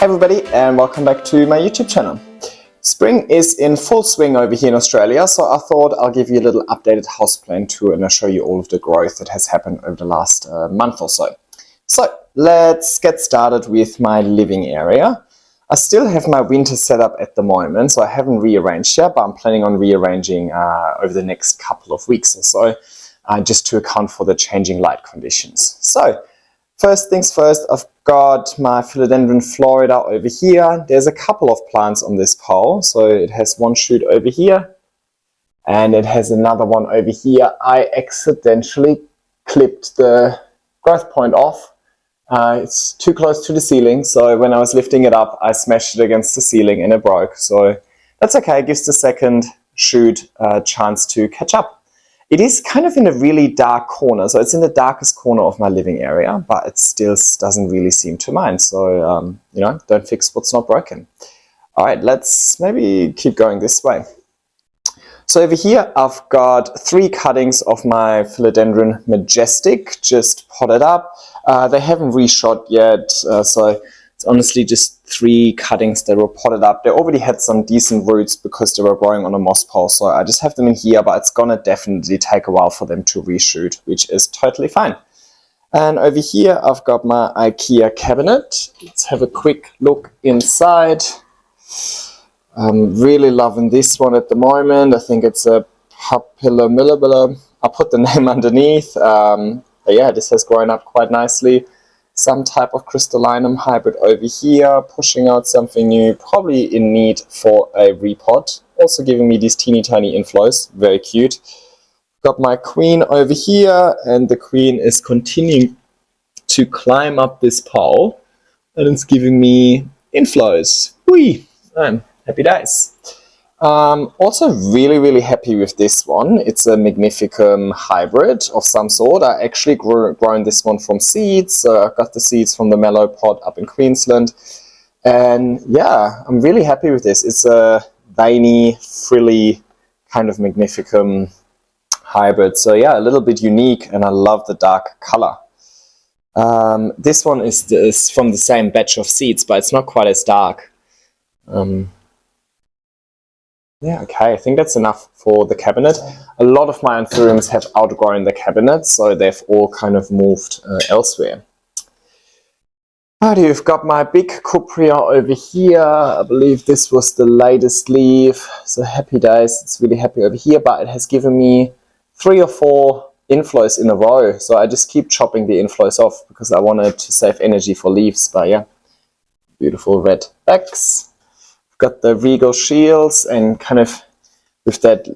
Hey everybody, and welcome back to my YouTube channel. Spring is in full swing over here in Australia, so I thought I'll give you a little updated houseplant tour and I'll show you all of the growth that has happened over the last month or so. So let's get started with my living area. I still have my winter setup at the moment, so I haven't rearranged yet, but I'm planning on rearranging over the next couple of weeks or so, just to account for the changing light conditions. So first things first, I've got my Philodendron florida over here. There's a couple of plants on this pole. So it has one shoot over here and it has another one over here. I accidentally clipped the growth point off. It's too close to the ceiling, so when I was lifting it up, I smashed it against the ceiling and it broke. So that's okay, it gives the second shoot a chance to catch up. It is kind of in a really dark corner, so it's in the darkest corner of my living area, but it still doesn't really seem to mind. So, you know, don't fix what's not broken. All right, let's maybe keep going this way. So over here, I've got 3 cuttings of my Philodendron majestic, just potted up. They haven't reshot yet, so it's honestly just 3 cuttings that were potted up. They already had some decent roots because they were growing on a moss pole, so I just have them in here, but it's gonna definitely take a while for them to reshoot, which is totally fine. And over here, I've got my IKEA cabinet. Let's have a quick look inside. I'm really loving this one at the moment. I think it's a podophyllum. I'll put the name underneath. But yeah, this has grown up quite nicely. Some type of crystallinum hybrid over here, pushing out something new, probably in need for a repot. Also giving me these teeny tiny inflows, very cute. Got my queen over here, and the queen is continuing to climb up this pole, and it's giving me inflows. Whee! Happy days. Also really happy with this one. It's a magnificum hybrid of some sort. I actually grown this one from seeds. So I got the seeds from the mellow pod up in Queensland. And yeah, I'm really happy with this. It's a veiny, frilly kind of magnificum hybrid. So yeah, a little bit unique, and I love the dark color. This one is from the same batch of seeds, but it's not quite as dark. Yeah, okay, I think that's enough for the cabinet. A lot of my Anthuriums have outgrown the cabinet, so they've all kind of moved elsewhere. Alrighty, you've got my big cupria over here. I believe this was the latest leaf, so happy days. It's really happy over here, but it has given me 3 or 4 inflows in a row, so I just keep chopping the inflows off because I wanted to save energy for leaves. But yeah, beautiful red backs. Got the regal shields, and kind of with that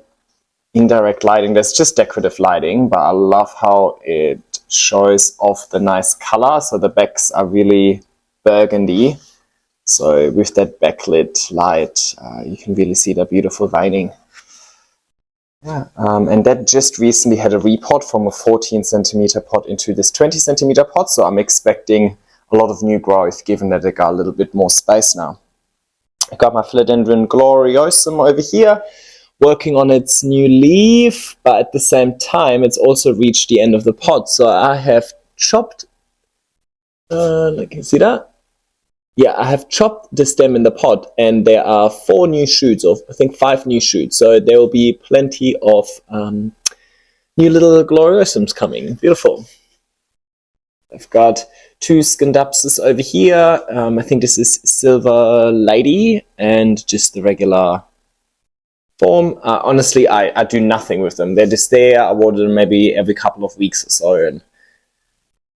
indirect lighting, that's just decorative lighting, but I love how it shows off the nice color. So the backs are really burgundy, so with that backlit light you can really see the beautiful veining. Yeah, and that just recently had a repot from a 14 centimeter pot into this 20 centimeter pot, so I'm expecting a lot of new growth given that they got a little bit more space now. I got my Philodendron gloriosum over here, working on its new leaf, but at the same time it's also reached the end of the pot. So I have chopped, can you see that? Yeah, I have chopped the stem in the pot, and there are 4 new shoots, or I think 5 new shoots. So there will be plenty of new little gloriosums coming. Beautiful. I've got 2 scindapsus over here. I think this is Silver Lady and just the regular form. Honestly, I do nothing with them. They're just there. I water them maybe every couple of weeks or so, and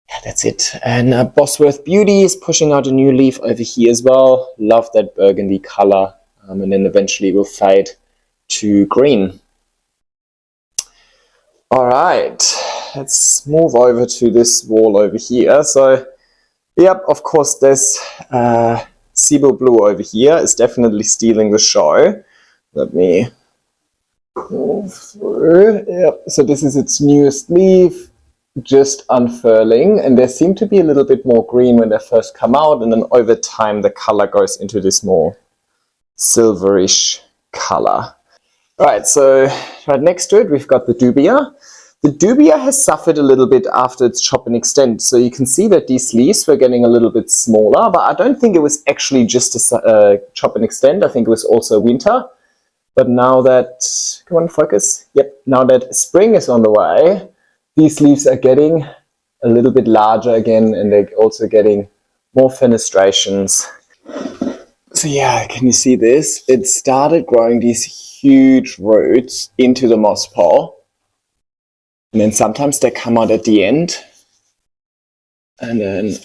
yeah, that's it. And Bosworth Beauty is pushing out a new leaf over here as well. Love that burgundy color, and then eventually will fade to green. All right. Let's move over to this wall over here. So, yep, of course, this Cebu Blue over here is definitely stealing the show. Let me move through. Yep, so this is its newest leaf, just unfurling, and they seem to be a little bit more green when they first come out, and then over time the color goes into this more silverish color. All right, so right next to it we've got the dubia. The dubia has suffered a little bit after its chop and extend, so you can see that these leaves were getting a little bit smaller, but I don't think it was actually just a chop and extend. I think it was also winter. But now that, come on, focus. Yep, now that spring is on the way, these leaves are getting a little bit larger again, and they're also getting more fenestrations. So yeah, can you see this? It started growing these huge roots into the moss pole. And then sometimes they come out at the end, and then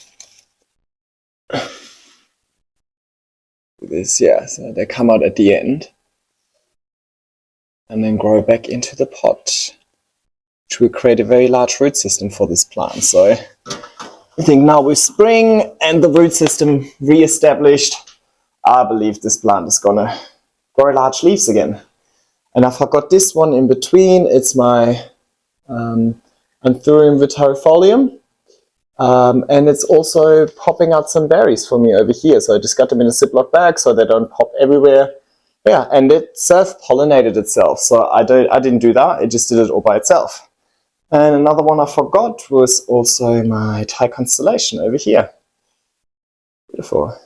this, yeah, so they come out at the end and then grow back into the pot, which will create a very large root system for this plant. So I think now with spring and the root system re-established, I believe this plant is gonna grow large leaves again. And I forgot this one in between. It's my Anthurium vitarifolium, and it's also popping out some berries for me over here. So I just got them in a Ziploc bag so they don't pop everywhere. Yeah, and it self-pollinated itself, so I didn't do that, it just did it all by itself. And another one I forgot was also my Thai constellation over here. Beautiful.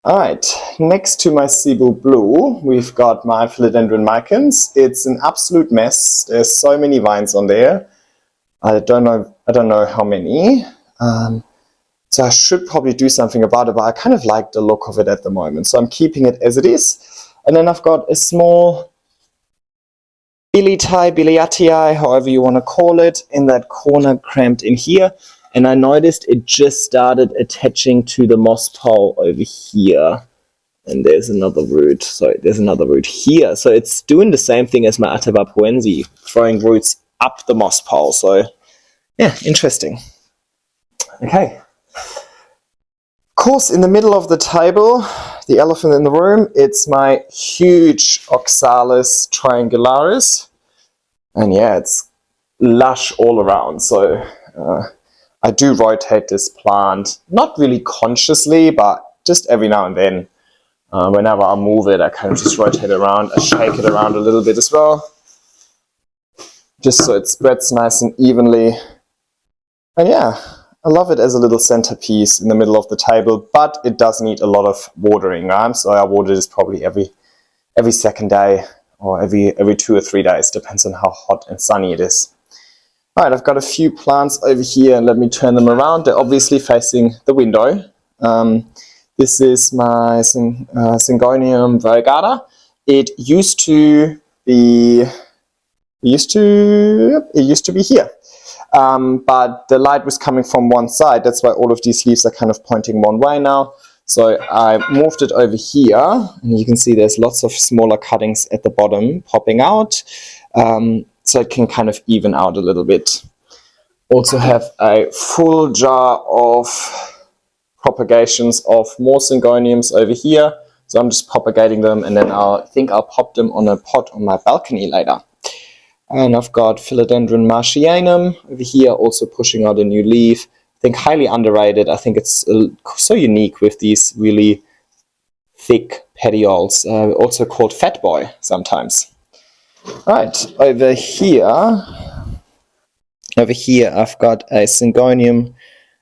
Alright, next to my Cebu Blue, we've got my Philodendron micans. It's an absolute mess. There's so many vines on there. I don't know how many. So I should probably do something about it, but I kind of like the look of it at the moment. So I'm keeping it as it is. And then I've got a small biliatii, however you want to call it, in that corner cramped in here. And I noticed it just started attaching to the moss pole over here. And there's another root. So there's another root here. So it's doing the same thing as my Atabapuense, throwing roots up the moss pole. So yeah, interesting. Okay. Of course, in the middle of the table, the elephant in the room, it's my huge Oxalis triangularis. And yeah, it's lush all around. So I do rotate this plant, not really consciously, but just every now and then. Whenever I move it, I kind of just rotate it around. I shake it around a little bit as well, just so it spreads nice and evenly. And yeah, I love it as a little centerpiece in the middle of the table, but it does need a lot of watering, right? So I water this probably every second day, or every 2 or 3 days, depends on how hot and sunny it is. Alright, I've got a few plants over here, and let me turn them around. They're obviously facing the window. This is my Syngonium variegata. It used to be here. But the light was coming from one side. That's why all of these leaves are kind of pointing one way now. So I moved it over here, and you can see there's lots of smaller cuttings at the bottom popping out. So it can kind of even out a little bit. Also have a full jar of propagations of more Syngoniums over here. So I'm just propagating them, and then I think I'll pop them on a pot on my balcony later. And I've got Philodendron martianum over here, also pushing out a new leaf. I think highly underrated. I think it's so unique with these really thick petioles, also called fat boy sometimes. Right, over here I've got a Syngonium.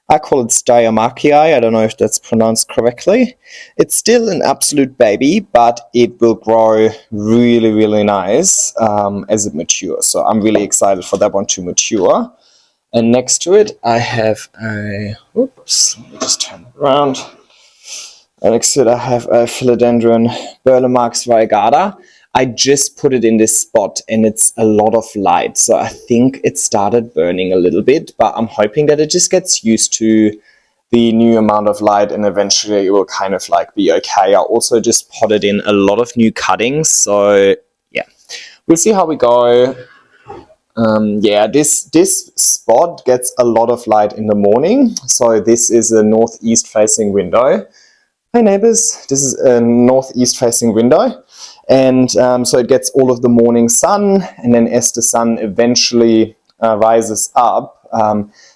I call it Dioscorea. I don't know if that's pronounced correctly. It's still an absolute baby, but it will grow really, really nice as it matures. So I'm really excited for that one to mature. And next to it, I have a, oops, let me just turn it around. And next to it, I have a Philodendron burle marx variegata. I just put it in this spot, and it's a lot of light. So I think it started burning a little bit, but I'm hoping that it just gets used to the new amount of light, and eventually it will kind of like be okay. I also just potted in a lot of new cuttings. So yeah, we'll see how we go. Yeah, this spot gets a lot of light in the morning. So this is a northeast facing window. Hi neighbors, this is a northeast facing window. And so it gets all of the morning sun, and then as the sun eventually rises up,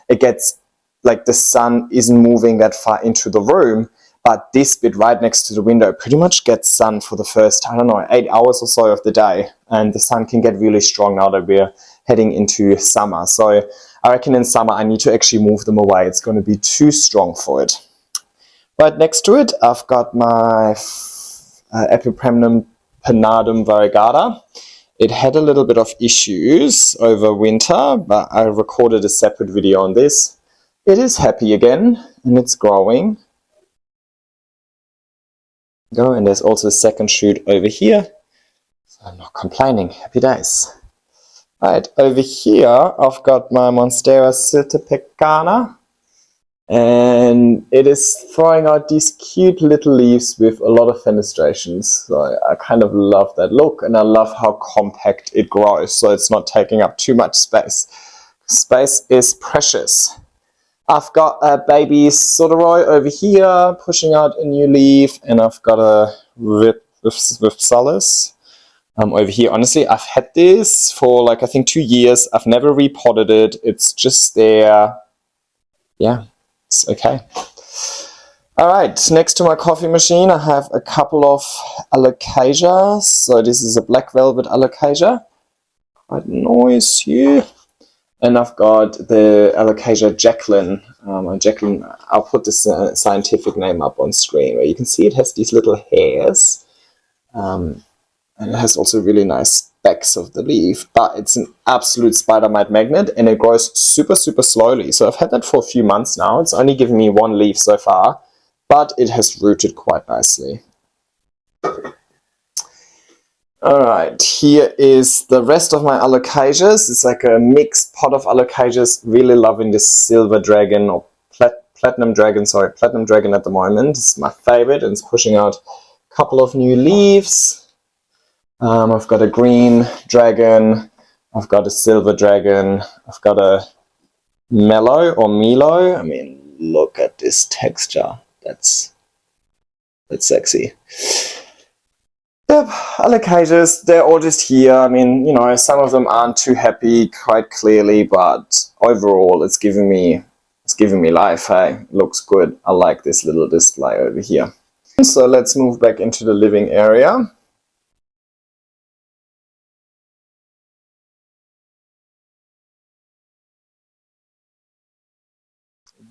it gets like the sun isn't moving that far into the room, but this bit right next to the window pretty much gets sun for the first, I don't know, 8 hours or so of the day. And the sun can get really strong now that we're heading into summer. So I reckon in summer I need to actually move them away. It's going to be too strong for it. Right next to it, I've got my Epipremnum pinnadum variegata. It had a little bit of issues over winter, but I recorded a separate video on this. It is happy again, and it's growing. Go, and there's also a second shoot over here. So I'm not complaining. Happy days. Right, over here I've got my Monstera siltepecana. And it is throwing out these cute little leaves with a lot of fenestrations. So I kind of love that look, and I love how compact it grows, so it's not taking up too much space. Space is precious. I've got a baby sodiroi over here pushing out a new leaf, and I've got a Oxalis over here. Honestly, I've had this for like I think 2 years. I've never repotted it. It's just there. Yeah. Okay. Alright, next to my coffee machine I have a couple of Alocasia. So this is a black velvet Alocasia. Quite nice here. And I've got the Alocasia Jacqueline. Jacqueline, I'll put this scientific name up on screen where you can see it has these little hairs. And it has also really nice backs of the leaf, but it's an absolute spider mite magnet, and it grows super slowly. So I've had that for a few months now. It's only given me one leaf so far, but it has rooted quite nicely. Alright, here is the rest of my Alocasias. It's like a mixed pot of Alocasias. Really loving this silver dragon, or platinum dragon at the moment. It's my favorite, and it's pushing out a couple of new leaves. I've got a green dragon, I've got a silver dragon, I've got a mellow or Milo. I mean, look at this texture. That's sexy. Yep, Alocasias, they're all just here. I mean, you know, some of them aren't too happy quite clearly, but overall it's giving me life. Hey, looks good. I like this little display over here. So let's move back into the living area.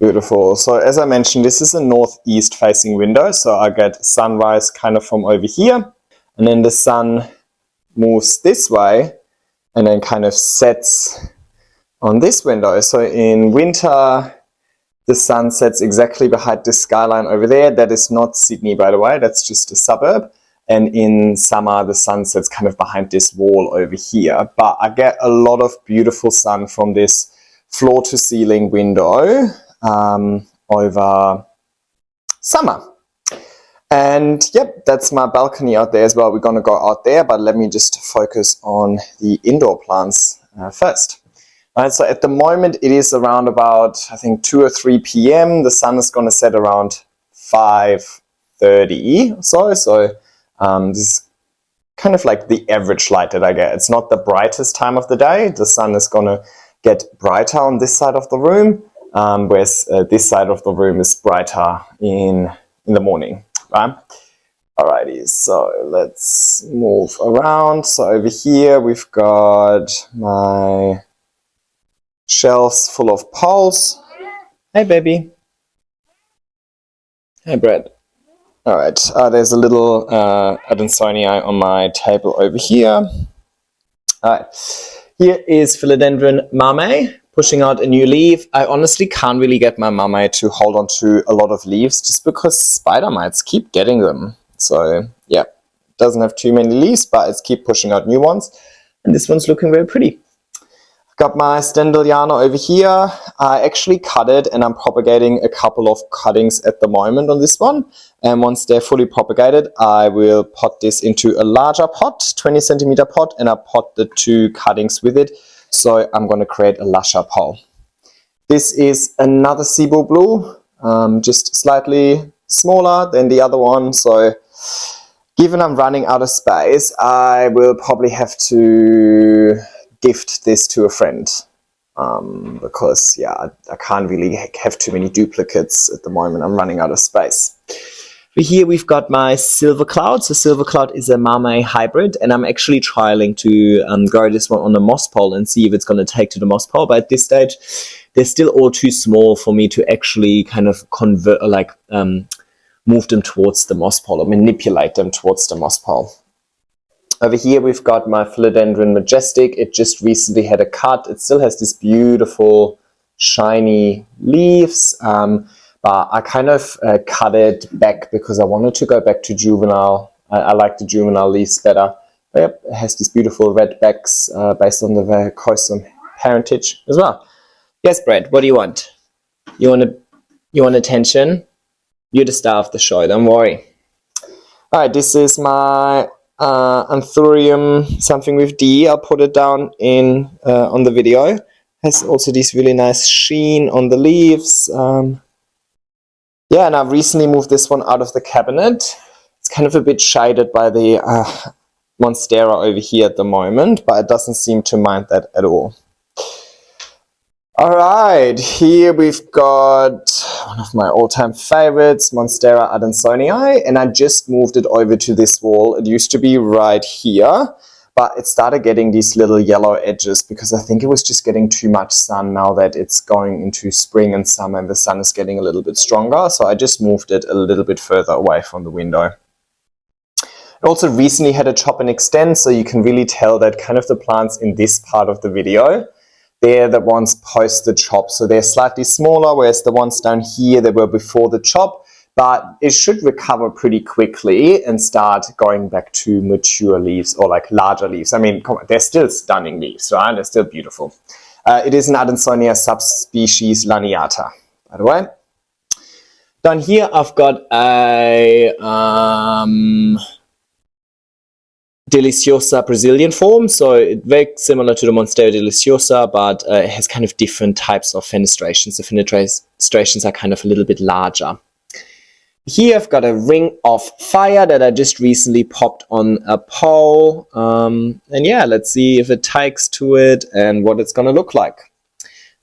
Beautiful. So as I mentioned, this is a northeast facing window, so I get sunrise kind of from over here, and then the sun moves this way and then kind of sets on this window. So in winter the sun sets exactly behind this skyline over there. That is not Sydney, by the way, that's just a suburb. And in summer the sun sets kind of behind this wall over here, but I get a lot of beautiful sun from this floor to ceiling window over summer. And yep, that's my balcony out there as well. We're going to go out there, but let me just focus on the indoor plants first. All right, so at the moment it is around about, I think, 2 or 3 p.m. The sun is going to set around 5:30 or so. So this is kind of like the average light that I get. It's not the brightest time of the day. The sun is going to get brighter on this side of the room, whereas this side of the room is brighter in the morning, right? Alrighty, so let's move around. So over here we've got my shelves full of poles. Hey baby. Hey Brad. Alright, there's a little Adansonii on my table over here. Alright, here is Philodendron mamei, pushing out a new leaf. I honestly can't really get my mamei to hold on to a lot of leaves just because spider mites keep getting them. So yeah, doesn't have too many leaves, but it's keep pushing out new ones. And this one's looking very pretty. I've got my Stendelliana over here. I actually cut it and I'm propagating a couple of cuttings at the moment on this one. And once they're fully propagated, I will pot this into a larger pot, 20 centimeter pot, and I pot the 2 cuttings with it. So I'm going to create a lusher pole. This is another Cebu blue, just slightly smaller than the other one. So given I'm running out of space, I will probably have to gift this to a friend, because yeah, I can't really have too many duplicates at the moment. I'm running out of space. Here we've got my silver cloud. So silver cloud is a mamei hybrid, and I'm actually trialing to grow this one on the moss pole and see if it's going to take to the moss pole. But at this stage, they're still all too small for me to actually kind of convert, or like move them towards the moss pole or manipulate them towards the moss pole. Over here we've got my Philodendron majestic. It just recently had a cut. It still has this beautiful shiny leaves. But I kind of cut it back because I wanted to go back to juvenile. I like the juvenile leaves better. But yep, it has these beautiful red backs based on the verrucosum parentage as well. Yes, Brad, what do you want? You want attention? You're the star of the show, don't worry. Alright, this is my Anthurium, something with D. I'll put it down in on the video. Has also this really nice sheen on the leaves. Yeah, and I've recently moved this one out of the cabinet. It's kind of a bit shaded by the Monstera over here at the moment, but it doesn't seem to mind that at all. Alright, here we've got one of my all-time favorites, Monstera adansonii, and I just moved it over to this wall. It used to be right here, but it started getting these little yellow edges because I think it was just getting too much sun now that it's going into spring and summer and the sun is getting a little bit stronger. So I just moved it a little bit further away from the window. It also recently had a chop and extend, so you can really tell that kind of the plants in this part of the video, they're the ones post the chop. So they're slightly smaller, whereas the ones down here, they were before the chop. But it should recover pretty quickly and start going back to mature leaves or like larger leaves. I mean, come on, they're still stunning leaves, right? They're still beautiful. It is an Adansonia subspecies laniata, by the way. Down here, I've got a deliciosa Brazilian form. So it's very similar to the Monstera deliciosa, but it has kind of different types of fenestrations. The fenestrations are kind of a little bit larger. Here I've got a ring of fire that I just recently popped on a pole. And yeah, let's see if it takes to it and what it's going to look like.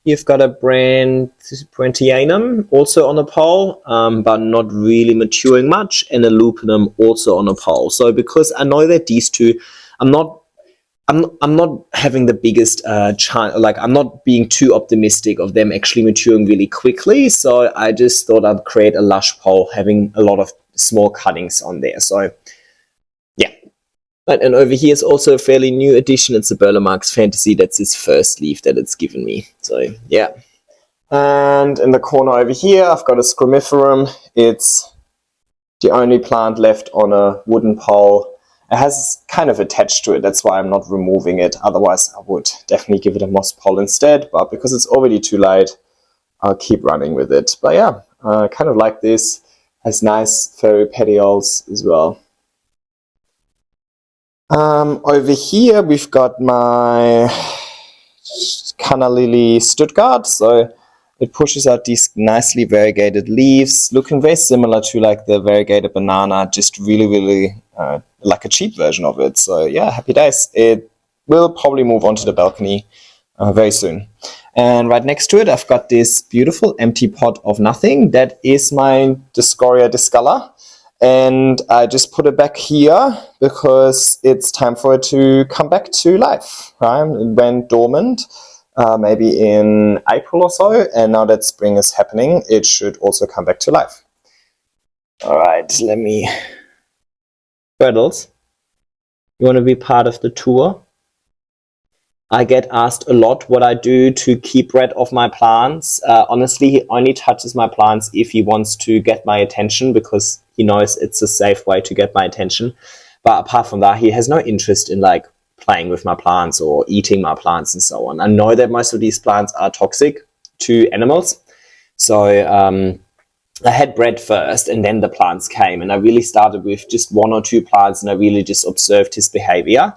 You've got a martianum also on a pole, but not really maturing much, and a lupinum also on a pole. So because I know that these two, I'm not having the biggest chance, like I'm not being too optimistic of them actually maturing really quickly. So I just thought I'd create a lush pole having a lot of small cuttings on there. So yeah. Right, and over here is also a fairly new addition. It's a burle Marx Fantasy. That's his first leaf that it's given me. So yeah. And in the corner over here, I've got a scromiferum. It's the only plant left on a wooden pole. It has kind of attached to it, that's why I'm not removing it. Otherwise, I would definitely give it a moss pole instead. But because it's already too late, I'll keep running with it. But yeah, kind of like this. Has nice furry petioles as well. Over here, we've got my Canna lily Stuttgart. So it pushes out these nicely variegated leaves, looking very similar to like the variegated banana, just really like a cheap version of it. So yeah, happy days. It will probably move onto the balcony very soon. And right next to it, I've got this beautiful empty pot of nothing. That is my Dioscorea discolor. And I just put it back here because it's time for it to come back to life. Right? It went dormant maybe in April or so. And now that spring is happening, it should also come back to life. All right, let me... Brettles, you want to be part of the tour? I get asked a lot what I do to keep rid of my plants. Honestly, he only touches my plants if he wants to get my attention because he knows it's a safe way to get my attention. But apart from that, he has no interest in like playing with my plants or eating my plants and so on. I know that most of these plants are toxic to animals. So I had bread first and then the plants came, and I really started with just 1 or 2 plants and I really just observed his behavior.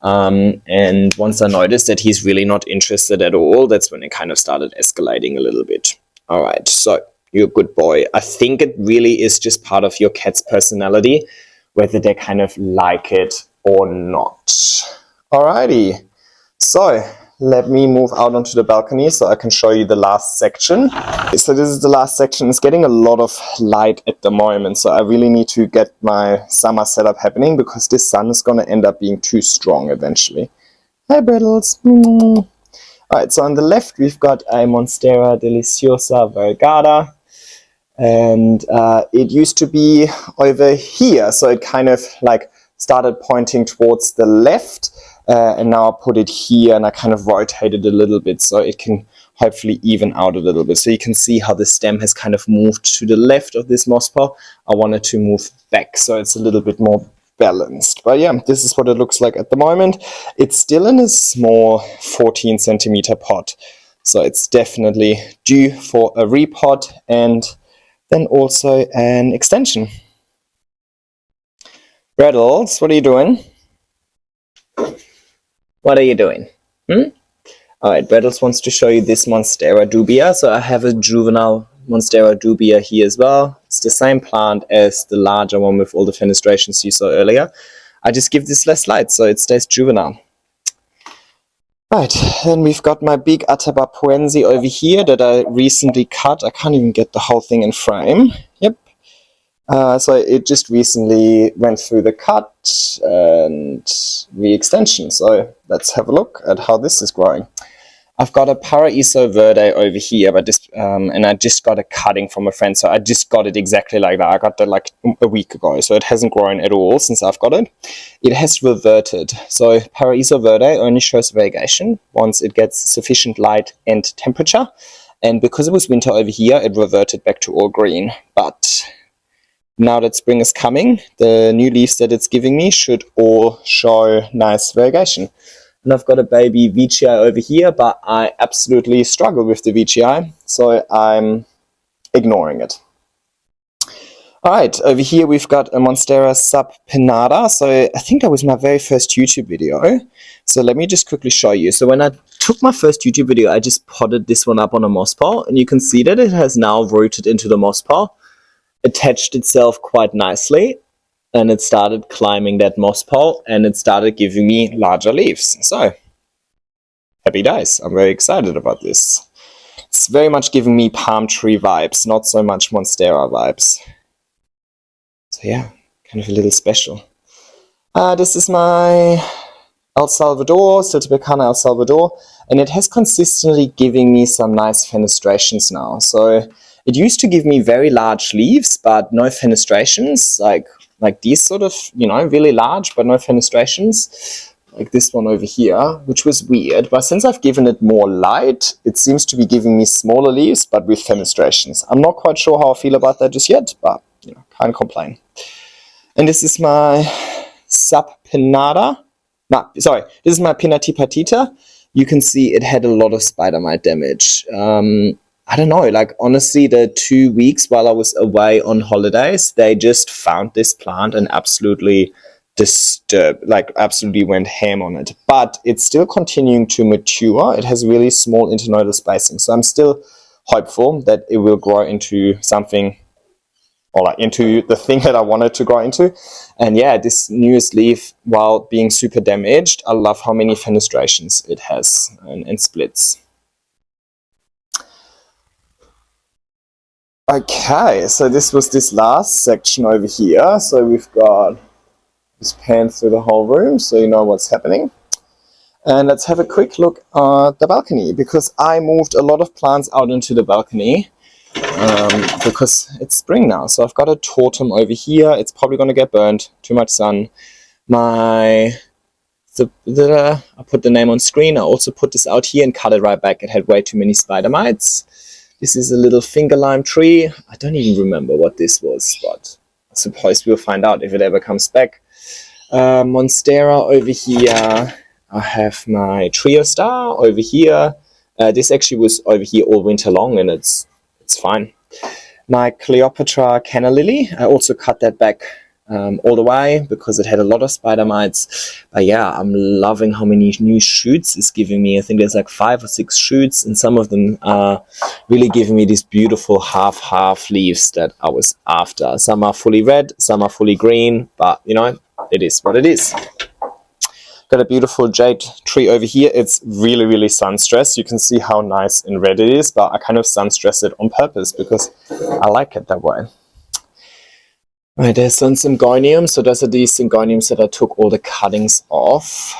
And once I noticed that he's really not interested at all, that's when it kind of started escalating a little bit. All right, so you're a good boy. I think it really is just part of your cat's personality, whether they kind of like it or not. Alrighty, so let me move out onto the balcony so I can show you the last section. So this is the last section. It's getting a lot of light at the moment, so I really need to get my summer setup happening because this sun is going to end up being too strong eventually. Hi Brittles! Alright, so on the left we've got a Monstera deliciosa variegata, and it used to be over here, so it kind of like started pointing towards the left, and now I put it here and I kind of rotated a little bit so it can hopefully even out a little bit. So you can see how the stem has kind of moved to the left of this moss pole. I wanted to move back so it's a little bit more balanced. But yeah, this is what it looks like at the moment. It's still in a small 14 centimeter pot, so it's definitely due for a repot and then also an extension. Brettles, what are you doing? What are you doing? Alright, Brettles wants to show you this Monstera dubia. So I have a juvenile Monstera dubia here as well. It's the same plant as the larger one with all the fenestrations you saw earlier. I just give this less light so it stays juvenile. Right, then we've got my big Atabapuense over here that I recently cut. I can't even get the whole thing in frame. Yep. So it just recently went through the cut and re-extension. So let's have a look at how this is growing. I've got a paraiso verde over here, but this, and I just got a cutting from a friend. So I just got it exactly like that. I got that like a week ago, so it hasn't grown at all since I've got it. It has reverted. So paraiso verde only shows variegation once it gets sufficient light and temperature. And because it was winter over here, it reverted back to all green. But now that spring is coming, the new leaves that it's giving me should all show nice variegation. And I've got a baby VGI over here, but I absolutely struggle with the VGI, so I'm ignoring it. Alright, over here we've got a Monstera subpinnata. So I think that was my very first YouTube video. So let me just quickly show you. So when I took my first YouTube video, I just potted this one up on a moss pole, and you can see that it has now rooted into the moss pole, attached itself quite nicely, and it started climbing that moss pole, and it started giving me larger leaves. So, happy days. I'm very excited about this. It's very much giving me palm tree vibes, not so much Monstera vibes. So yeah, kind of a little special. This is my El Salvador, Canna El Salvador, and it has consistently giving me some nice fenestrations now. So it used to give me very large leaves, but no fenestrations, like these sort of, you know, really large, but no fenestrations, like this one over here, which was weird. But since I've given it more light, it seems to be giving me smaller leaves, but with fenestrations. I'm not quite sure how I feel about that just yet, but, you know, can't complain. And this is my subpinnata. No, sorry, this is my pinnatipartita. You can see it had a lot of spider mite damage. I don't know, like honestly, the 2 weeks while I was away on holidays, they just found this plant and absolutely disturbed, like absolutely went ham on it. But it's still continuing to mature. It has really small internodal spacing. So I'm still hopeful that it will grow into something, or like into the thing that I wanted to grow into. And yeah, this newest leaf, while being super damaged, I love how many fenestrations it has and splits. Okay, so this was this last section over here. So we've got this pan through the whole room so you know what's happening. And let's have a quick look at the balcony, because I moved a lot of plants out into the balcony because it's spring now. So I've got a totem over here. It's probably going to get burned, too much sun. I put the name on screen. I also put this out here and cut it right back. It had way too many spider mites. This is a little finger lime tree. I don't even remember what this was, but I suppose we'll find out if it ever comes back. Monstera over here. I have my trio star over here. This actually was over here all winter long, and it's fine. My Cleopatra Canna lily. I also cut that back all the way because it had a lot of spider mites. But yeah, I'm loving how many new shoots it's giving me. I think there's like 5 or 6 shoots, and some of them are really giving me these beautiful half leaves that I was after. Some are fully red, some are fully green, but you know, it is what it is. Got a beautiful jade tree over here. It's really, really sun stressed. You can see how nice and red it is, but I kind of sun stress it on purpose because I like it that way. Right, there's some Syngonium. So those are these Syngoniums that I took all the cuttings off.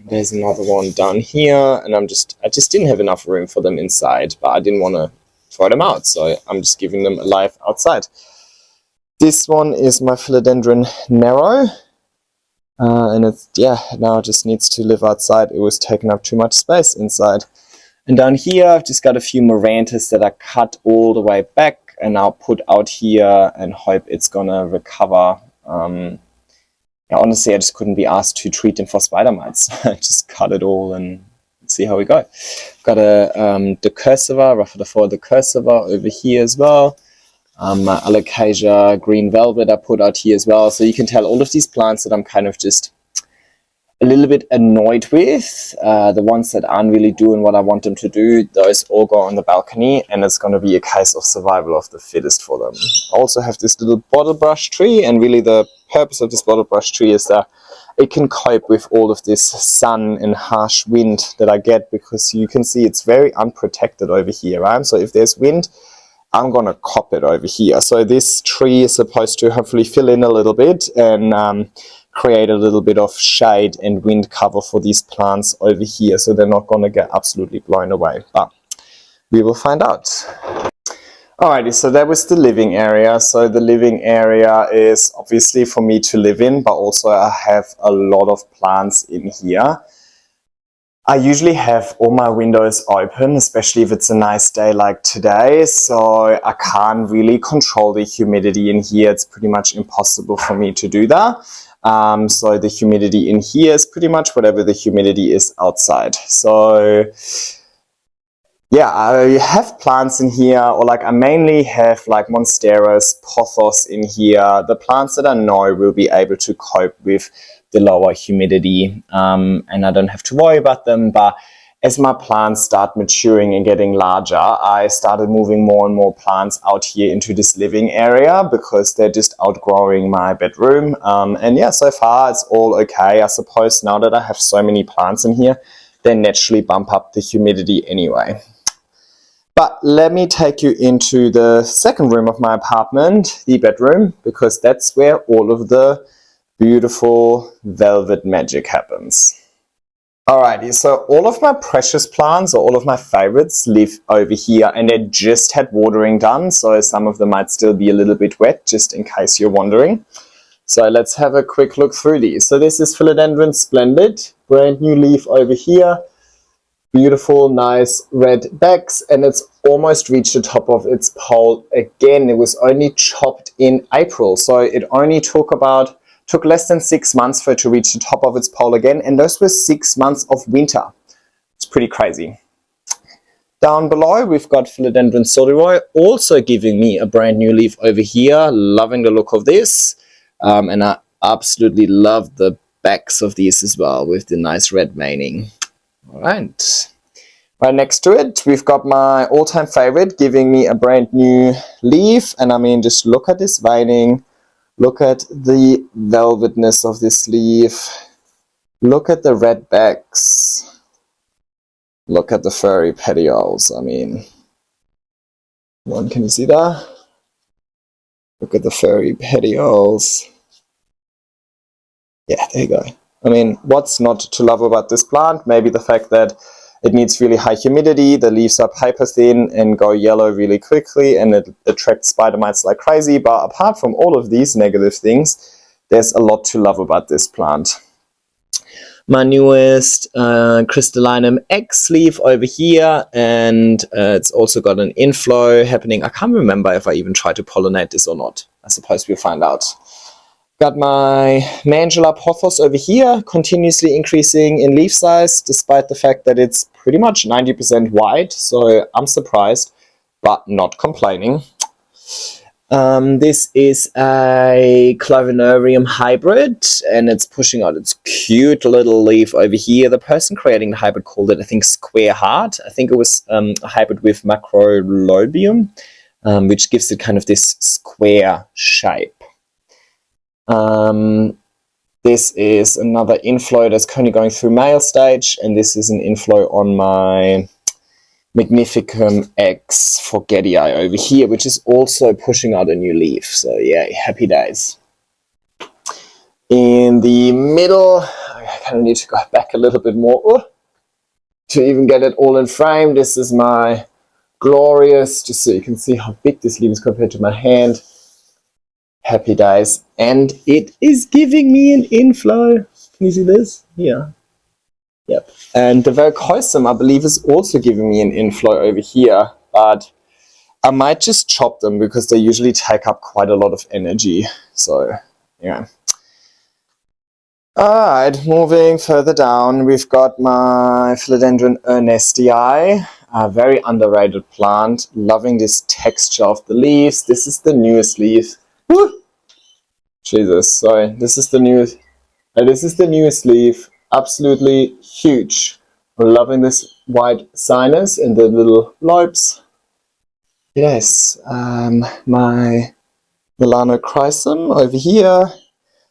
There's another one down here, and I just didn't have enough room for them inside, but I didn't want to throw them out, so I'm just giving them a life outside. This one is my Philodendron narrow. And it's, yeah, now it just needs to live outside. It was taking up too much space inside. And down here, I've just got a few Morantis that I cut all the way back and I'll put out here and hope it's gonna recover. Yeah, honestly, I just couldn't be asked to treat them for spider mites. I just cut it all and see how we go. Got a Dioscorea, Raphidophora Dioscorea over here as well. My Alocasia green velvet I put out here as well. So you can tell all of these plants that I'm kind of just a little bit annoyed with, the ones that aren't really doing what I want them to do, those all go on the balcony, and it's going to be a case of survival of the fittest for them. I also have this little bottle brush tree, and really the purpose of this bottle brush tree is that it can cope with all of this sun and harsh wind that I get, because you can see it's very unprotected over here, right? So if there's wind, I'm going to cop it over here. So this tree is supposed to hopefully fill in a little bit and create a little bit of shade and wind cover for these plants over here, so they're not going to get absolutely blown away, but we will find out. Alrighty, so that was the living area. So the living area is obviously for me to live in, but also I have a lot of plants in here. I usually have all my windows open, especially if it's a nice day like today, so I can't really control the humidity in here. It's pretty much impossible for me to do that. So the humidity in here is pretty much whatever the humidity is outside. So yeah, I have plants in here, or like I mainly have like Monsteras, pothos in here. The plants that I know will be able to cope with the lower humidity, and I don't have to worry about them. But as my plants start maturing and getting larger, I started moving more and more plants out here into this living area because they're just outgrowing my bedroom. And yeah, so far it's all okay. I suppose now that I have so many plants in here, they naturally bump up the humidity anyway. But let me take you into the second room of my apartment, the bedroom, because that's where all of the beautiful velvet magic happens. Alrighty, so all of my precious plants, or all of my favorites, live over here, and they just had watering done, so some of them might still be a little bit wet, just in case you're wondering. So let's have a quick look through these. So this is Philodendron Splendid, brand new leaf over here. Beautiful, nice red backs, and it's almost reached the top of its pole again. It was only chopped in April, so it only took less than 6 months for it to reach the top of its pole again, and those were 6 months of winter. It's pretty crazy. Down below, we've got Philodendron sodiroi, also giving me a brand new leaf over here. Loving the look of this, and I absolutely love the backs of these as well, with the nice red veining. Alright. Right next to it, we've got my all-time favorite giving me a brand new leaf, and I mean, just look at this veining. Look at the velvetness of this leaf. Look at the red backs. Look at the furry petioles. I mean, can you see that? Look at the furry petioles. Yeah, there you go. I mean, what's not to love about this plant? Maybe the fact that it needs really high humidity, the leaves are paper thin and go yellow really quickly, and it attracts spider mites like crazy. But apart from all of these negative things, there's a lot to love about this plant. My newest crystallinum X leaf over here, and it's also got an inflow happening. I can't remember if I even tried to pollinate this or not. I suppose we'll find out. Got my Mandula pothos over here, continuously increasing in leaf size, despite the fact that it's pretty much 90% white, so I'm surprised, but not complaining. This is a Cleopatra hybrid, and it's pushing out its cute little leaf over here. The person creating the hybrid called it, I think, square heart. I think it was a hybrid with macrolobium, which gives it kind of this square shape. This is another inflow that's currently going through male stage, and this is an inflow on my Magnificum X Forgetii over here, which is also pushing out a new leaf. So yay, happy days. In the middle, I kind of need to go back a little bit more to even get it all in frame. This is my glorious, just so you can see how big this leaf is compared to my hand. Happy days. And it is giving me an inflow. Can you see this? Yeah. Yep. And the verrucosum, I believe, is also giving me an inflow over here, but I might just chop them because they usually take up quite a lot of energy. So, yeah. Alright, moving further down, we've got my Philodendron ernestii, a very underrated plant. Loving this texture of the leaves. This is the newest leaf. Woo! Jesus, sorry. This is the newest leaf. Absolutely huge. I'm loving this white sinus and the little lobes. Yes, my melanochrysum over here.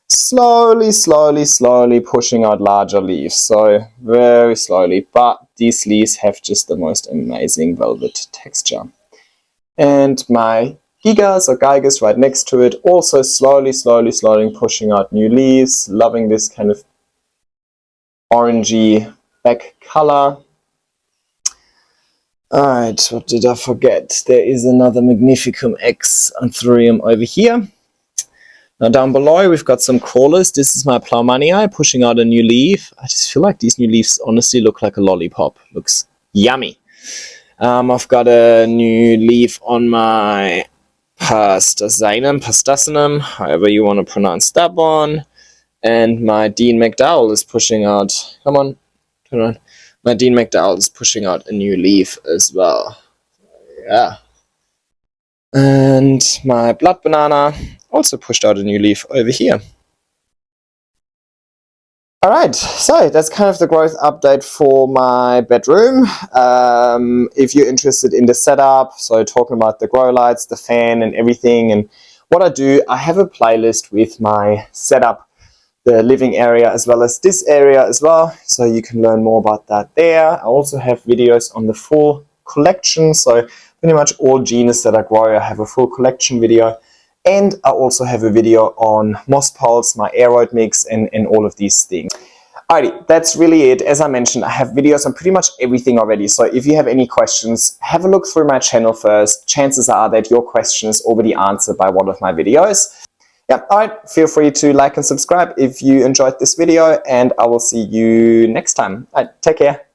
Slowly pushing out larger leaves. So very slowly, but these leaves have just the most amazing velvet texture. And my gigas or gigas right next to it, also slowly pushing out new leaves. Loving this kind of orangey back color. Alright, what did I forget? There is another Magnificum X Anthurium over here. Now down below we've got some crawlers. This is my Ploumanii pushing out a new leaf. I just feel like these new leaves honestly look like a lollipop. Looks yummy. I've got a new leaf on my Pastacinum, however you want to pronounce that one. And my Dean McDowell is pushing out, come on, turn around. My Dean McDowell is pushing out a new leaf as well. Yeah. And my blood banana also pushed out a new leaf over here. Alright, so that's kind of the growth update for my bedroom. If you're interested in the setup, so talking about the grow lights, the fan and everything, and what I do, I have a playlist with my setup, the living area as well as this area as well, so you can learn more about that there. I also have videos on the full collection, so pretty much all genus that I grow, I have a full collection video. And I also have a video on moss poles, my aeroid mix, and all of these things. Alrighty, that's really it. As I mentioned, I have videos on pretty much everything already. So if you have any questions, have a look through my channel first. Chances are that your question is already answered by one of my videos. Yeah, alright, feel free to like and subscribe if you enjoyed this video, and I will see you next time. Alright, take care.